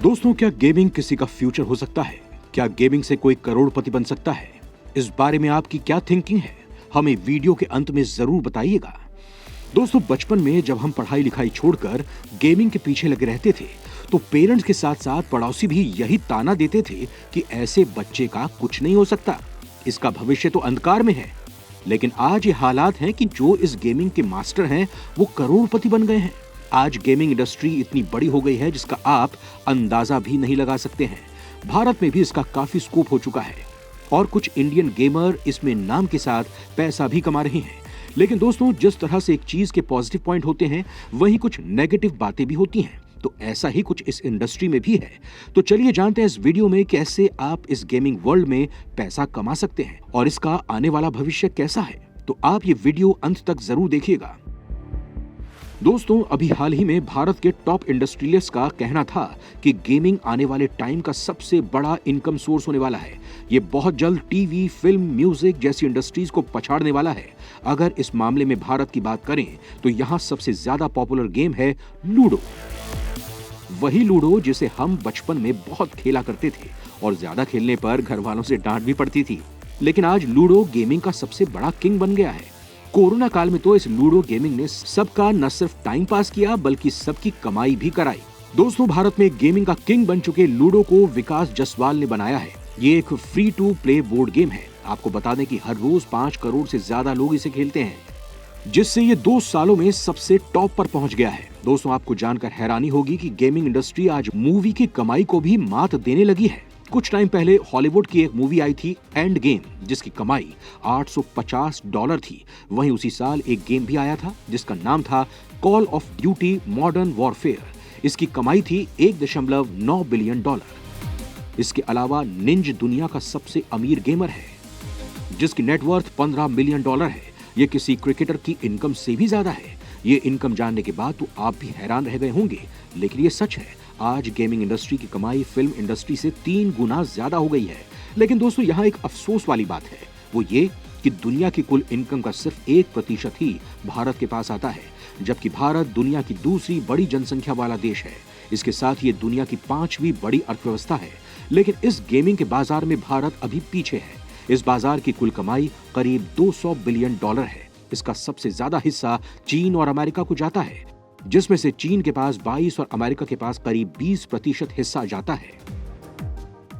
दोस्तों, क्या गेमिंग किसी का फ्यूचर हो सकता है? क्या गेमिंग से कोई करोड़पति बन सकता है? इस बारे में आपकी क्या थिंकिंग है? हमें वीडियो के अंत में जरूर बताइएगा। दोस्तों, बचपन में जब हम पढ़ाई लिखाई छोड़कर गेमिंग के पीछे लगे रहते थे तो पेरेंट्स के साथ साथ पड़ोसी भी यही ताना देते थे कि ऐसे बच्चे का कुछ नहीं हो सकता, इसका भविष्य तो अंधकार में है। लेकिन आज ये हालात हैं कि जो इस गेमिंग के मास्टर हैं वो करोड़पति बन गए हैं। आज गेमिंग इंडस्ट्री इतनी बड़ी हो गई है जिसका आप अंदाजा भी नहीं लगा सकते हैं। भारत में भी इसका काफी स्कोप हो चुका है और कुछ इंडियन गेमर इसमें नाम के साथ पैसा भी कमा रहे हैं। लेकिन दोस्तों, जिस तरह से एक चीज के पॉजिटिव पॉइंट होते हैं वहीं कुछ नेगेटिव बातें भी होती हैं, तो ऐसा ही कुछ इस इंडस्ट्री में भी है। तो चलिए जानते हैं इस वीडियो में कैसे आप इस गेमिंग वर्ल्ड में पैसा कमा सकते हैं और इसका आने वाला भविष्य कैसा है। तो आप ये वीडियो अंत तक जरूर देखिएगा। दोस्तों, अभी हाल ही में भारत के टॉप इंडस्ट्रियलिस्ट का कहना था कि गेमिंग आने वाले टाइम का सबसे बड़ा इनकम सोर्स होने वाला है। ये बहुत जल्द टीवी, फिल्म, म्यूजिक जैसी इंडस्ट्रीज को पछाड़ने वाला है। अगर इस मामले में भारत की बात करें तो यहाँ सबसे ज्यादा पॉपुलर गेम है लूडो। वही लूडो जिसे हम बचपन में बहुत खेला करते थे और ज्यादा खेलने पर घर वालों से डांट भी पड़ती थी। लेकिन आज लूडो गेमिंग का सबसे बड़ा किंग बन गया है। कोरोना काल में तो इस लूडो गेमिंग ने सबका न सिर्फ टाइम पास किया बल्कि सबकी कमाई भी कराई। दोस्तों, भारत में गेमिंग का किंग बन चुके लूडो को विकास जसवाल ने बनाया है। ये एक free to play board game है। आपको बता दें कि हर रोज 5 करोड़ से ज्यादा लोग इसे खेलते हैं, जिससे ये 2 सालों में सबसे टॉप पर पहुंच गया है। दोस्तों, आपको जानकर हैरानी होगी कि गेमिंग इंडस्ट्री आज मूवी की कमाई को भी मात देने लगी है। कुछ टाइम पहले हॉलीवुड की एक मूवी आई थी एंड गेम, जिसकी कमाई $850 थी। वहीं उसी साल एक गेम भी आया था जिसका नाम था call of duty modern warfare. इसकी कमाई थी $1.9 बिलियन। इसके अलावा निंज दुनिया का सबसे अमीर गेमर है जिसकी नेटवर्थ $15 मिलियन है। ये किसी क्रिकेटर की इनकम से भी ज्यादा है। ये इनकम जानने के बाद तो आप भी हैरान रह गए होंगे, लेकिन ये सच है। आज गेमिंग इंडस्ट्री की कमाई फिल्म इंडस्ट्री से 3 गुना ज्यादा हो गई है। लेकिन दोस्तों, यहाँ एक अफसोस वाली बात है, वो ये कि दुनिया की कुल इनकम का सिर्फ 1% ही भारत के पास आता है, जबकि भारत दुनिया की दूसरी बड़ी जनसंख्या वाला देश है। इसके साथ ये दुनिया की 5वीं बड़ी अर्थव्यवस्था है। लेकिन इस गेमिंग के बाजार में भारत अभी पीछे है। इस बाजार की कुल कमाई करीब $200 बिलियन है। इसका सबसे ज्यादा हिस्सा चीन और अमेरिका को जाता है, जिसमें से चीन के पास 22 और अमेरिका के पास करीब 20% हिस्सा जाता है।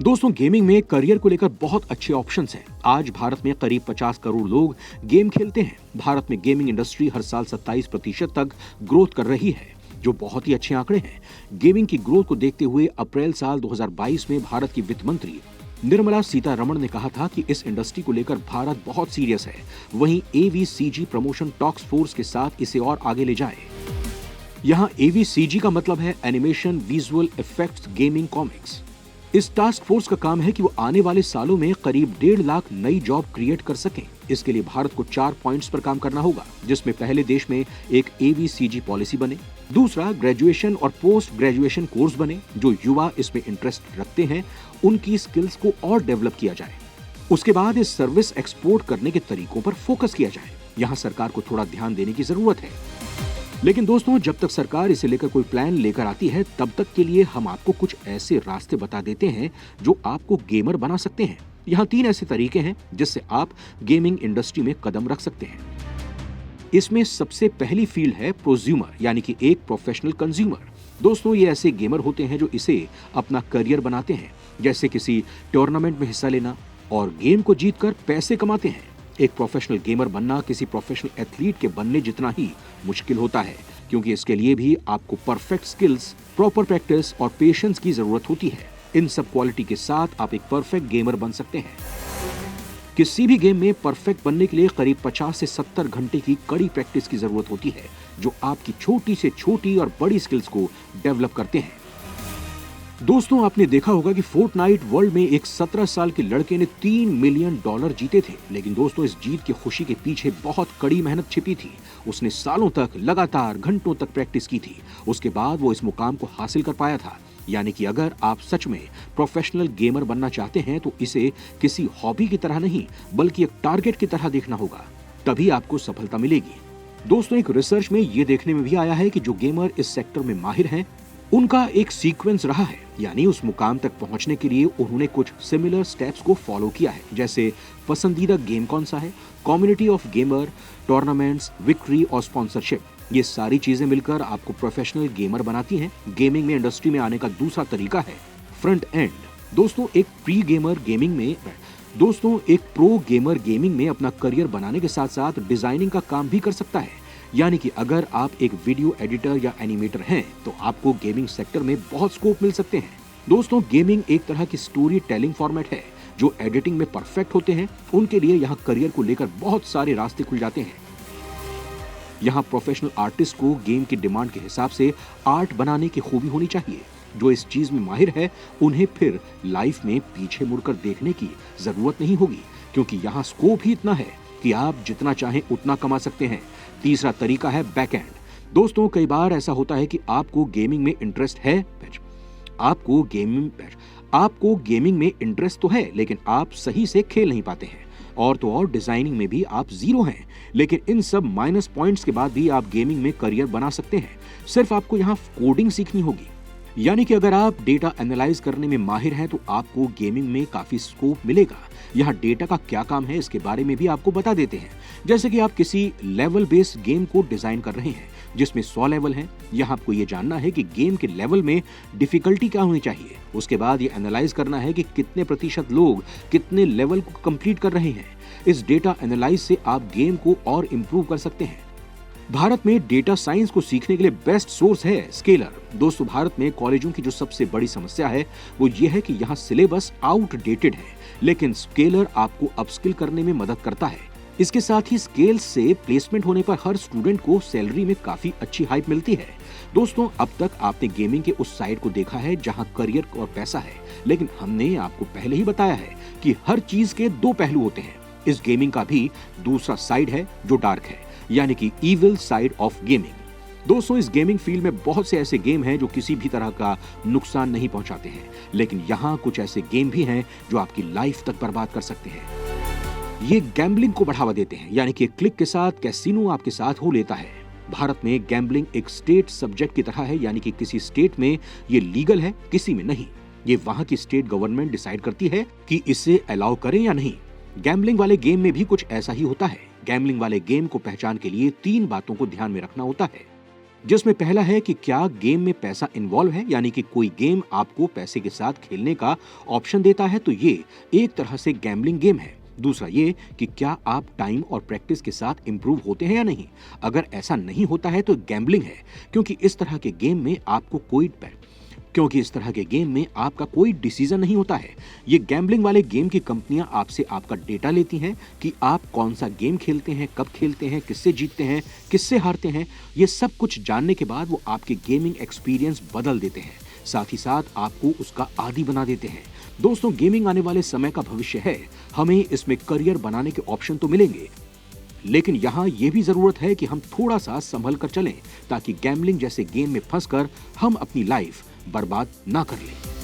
दोस्तों, गेमिंग में करियर को लेकर बहुत अच्छे ऑप्शंस हैं। आज भारत में करीब 50 करोड़ लोग गेम खेलते हैं। भारत में गेमिंग इंडस्ट्री हर साल 27% तक ग्रोथ कर रही है, जो बहुत ही अच्छे आंकड़े हैं। गेमिंग की ग्रोथ को देखते हुए अप्रैल साल 2022 में भारत की वित्त मंत्री निर्मला सीतारमण ने कहा था कि इस इंडस्ट्री को लेकर भारत बहुत सीरियस है। वहीं AVCG प्रमोशन टॉक्स फोर्स के साथ इसे और आगे ले जाए। यहाँ AVCG का मतलब है animation, visual effects, gaming, comics. इस टास्क फोर्स का काम है कि वो आने वाले सालों में करीब 1.5 लाख नई जॉब क्रिएट कर सकें। इसके लिए भारत को 4 पॉइंट्स पर काम करना होगा, जिसमें पहले देश में एक AVCG पॉलिसी बने, दूसरा ग्रेजुएशन और पोस्ट ग्रेजुएशन कोर्स बने, जो युवा इसमें इंटरेस्ट रखते हैं उनकी स्किल्स को और डेवलप किया जाए। उसके बाद इस सर्विस एक्सपोर्ट करने के तरीकों पर फोकस किया जाए। यहाँ सरकार को थोड़ा ध्यान देने की जरूरत है। लेकिन दोस्तों, जब तक सरकार इसे लेकर कोई प्लान लेकर आती है तब तक के लिए हम आपको कुछ ऐसे रास्ते बता देते हैं जो आपको गेमर बना सकते हैं। यहाँ 3 ऐसे तरीके हैं जिससे आप गेमिंग इंडस्ट्री में कदम रख सकते हैं। इसमें सबसे पहली फील्ड है प्रोज्यूमर, यानी कि एक प्रोफेशनल कंज्यूमर। दोस्तों, ये ऐसे गेमर होते हैं जो इसे अपना करियर बनाते हैं, जैसे किसी टूर्नामेंट में हिस्सा लेना और गेम को जीतकर पैसे कमाते हैं। एक प्रोफेशनल गेमर बनना किसी प्रोफेशनल एथलीट के बनने जितना ही मुश्किल होता है, क्योंकि इसके लिए भी आपको परफेक्ट स्किल्स, प्रॉपर प्रैक्टिस और पेशेंस की जरूरत होती है। इन सब क्वालिटी के साथ आप एक परफेक्ट गेमर बन सकते हैं। किसी भी गेम में परफेक्ट बनने के लिए करीब 50 से 70 घंटे की कड़ी प्रैक्टिस की जरूरत होती है, जो आपकी छोटी से छोटी और बड़ी स्किल्स को डेवलप करते हैं। दोस्तों, आपने देखा होगा कि फोर्टनाइट वर्ल्ड में एक 17 साल के लड़के ने $3 मिलियन जीते थे। लेकिन दोस्तों, इस जीत की खुशी के पीछे बहुत कड़ी मेहनत छिपी थी। उसने सालों तक लगातार घंटों तक प्रैक्टिस की थी। उसके बाद वो इस मुकाम को हासिल कर पाया था। यानी कि अगर आप सच में प्रोफेशनल गेमर बनना चाहते हैं तो इसे किसी हॉबी की तरह नहीं बल्कि एक टारगेट की तरह देखना होगा, तभी आपको सफलता मिलेगी। दोस्तों, एक रिसर्च में ये देखने में भी आया है कि जो गेमर इस सेक्टर में माहिर हैं उनका एक सीक्वेंस रहा है, यानी उस मुकाम तक पहुंचने के लिए उन्होंने कुछ सिमिलर स्टेप्स को फॉलो किया है, जैसे पसंदीदा गेम कौन सा है, community of gamer, tournaments, victory और स्पॉन्सरशिप। ये सारी चीजें मिलकर आपको प्रोफेशनल गेमर बनाती हैं। गेमिंग में इंडस्ट्री में आने का दूसरा तरीका है फ्रंट एंड। दोस्तों एक प्रो गेमर गेमिंग में अपना करियर बनाने के साथ साथ डिजाइनिंग का काम भी कर सकता है। यानी कि अगर आप एक वीडियो एडिटर या एनिमेटर हैं तो आपको गेमिंग सेक्टर में बहुत स्कोप मिल सकते हैं। दोस्तों गेमिंग एक तरह की स्टोरी टेलिंग फॉर्मेट है। जो एडिटिंग में परफेक्ट होते हैं उनके लिए यहाँ करियर को लेकर बहुत सारे रास्ते खुल जाते हैं। यहाँ प्रोफेशनल आर्टिस्ट को गेम की डिमांड के हिसाब से आर्ट बनाने की खूबी होनी चाहिए। जो इस चीज में माहिर है उन्हें फिर लाइफ में पीछे मुड़कर देखने की जरूरत नहीं होगी, क्योंकि यहाँ स्कोप ही इतना है कि आप जितना चाहें उतना कमा सकते हैं। तीसरा तरीका है बैक एंड। दोस्तों कई बार ऐसा होता है कि आपको गेमिंग में इंटरेस्ट है, आपको गेमिंग में इंटरेस्ट तो है, लेकिन आप सही से खेल नहीं पाते हैं। और तो और डिजाइनिंग में भी आप जीरो हैं, लेकिन इन सब माइनस पॉइंट्स के बाद भी आप गेमिंग में करियर बना सकते हैं। सिर्फ आपको यहाँ कोडिंग सीखनी होगी। यानी कि अगर आप डेटा एनालाइज करने में माहिर हैं तो आपको गेमिंग में काफी स्कोप मिलेगा। यहाँ डेटा का क्या काम है इसके बारे में भी आपको बता देते हैं। जैसे कि आप किसी लेवल बेस्ड गेम को डिजाइन कर रहे हैं जिसमें 100 लेवल हैं। यहाँ आपको ये जानना है कि गेम के लेवल में डिफिकल्टी क्या होनी चाहिए। उसके बाद ये एनालाइज करना है कि कितने प्रतिशत लोग कितने लेवल को कंप्लीट कर रहे हैं। इस डेटा एनालाइज से आप गेम को और इम्प्रूव कर सकते हैं। भारत में डेटा साइंस को सीखने के लिए बेस्ट सोर्स है स्केलर। दोस्तों भारत में कॉलेजों की जो सबसे बड़ी समस्या है वो ये है कि यहाँ सिलेबस आउटडेटेड है, लेकिन स्केलर आपको अपस्किल करने में मदद करता है। इसके साथ ही स्केल से प्लेसमेंट होने पर हर स्टूडेंट को सैलरी में काफी अच्छी हाइप मिलती है। दोस्तों अब तक आपने गेमिंग के उस साइड को देखा है जहां करियर और पैसा है, लेकिन हमने आपको पहले ही बताया है कि हर चीज के दो पहलू होते हैं। इस गेमिंग का भी दूसरा साइड है जो डार्क है, यानी कि इविल साइड ऑफ गेमिंग। दोस्तों इस गेमिंग फील्ड में बहुत से ऐसे गेम हैं जो किसी भी तरह का नुकसान नहीं पहुंचाते हैं, लेकिन यहाँ कुछ ऐसे गेम भी हैं जो आपकी लाइफ तक बर्बाद कर सकते हैं। ये गैम्बलिंग को बढ़ावा देते हैं, यानी कि क्लिक के साथ कैसीनो आपके साथ हो लेता है। भारत में गैम्बलिंग एक स्टेट सब्जेक्ट की तरह है, यानी कि किसी स्टेट में ये लीगल है, किसी में नहीं। ये वहां की स्टेट गवर्नमेंट डिसाइड करती है कि इसे अलाउ करें या नहीं। गैम्बलिंग वाले गेम में भी कुछ ऐसा ही होता है। गैम्बलिंग वाले गेम को पहचान के लिए 3 बातों को ध्यान में रखना होता है, जिसमें पहला है कि क्या गेम में पैसा इन्वॉल्व है, यानी कि कोई गेम आपको पैसे के साथ खेलने का ऑप्शन देता है तो ये एक तरह से गैम्बलिंग गेम है। दूसरा ये कि क्या आप टाइम और प्रैक्टिस के साथ इंप्रूव होते हैं या नहीं। अगर ऐसा नहीं होता है तो गैम्बलिंग है, क्योंकि इस तरह के गेम में आपका कोई डिसीजन नहीं होता है। ये गैम्बलिंग वाले गेम की कंपनियां आपसे आपका डेटा लेती हैं कि आप कौन सा गेम खेलते हैं, कब खेलते हैं, किससे जीतते हैं, किससे हारते हैं। ये सब कुछ जानने के बाद वो आपके गेमिंग एक्सपीरियंस बदल देते हैं, साथ ही साथ आपको उसका आदी बना देते हैं। दोस्तों गेमिंग आने वाले समय का भविष्य है। हमें इसमें करियर बनाने के ऑप्शन तो मिलेंगे, लेकिन यहाँ ये भी जरूरत है कि हम थोड़ा सा संभल कर चलें, ताकि गैम्बलिंग जैसे गेम में फंसकर हम अपनी लाइफ बर्बाद ना कर लें।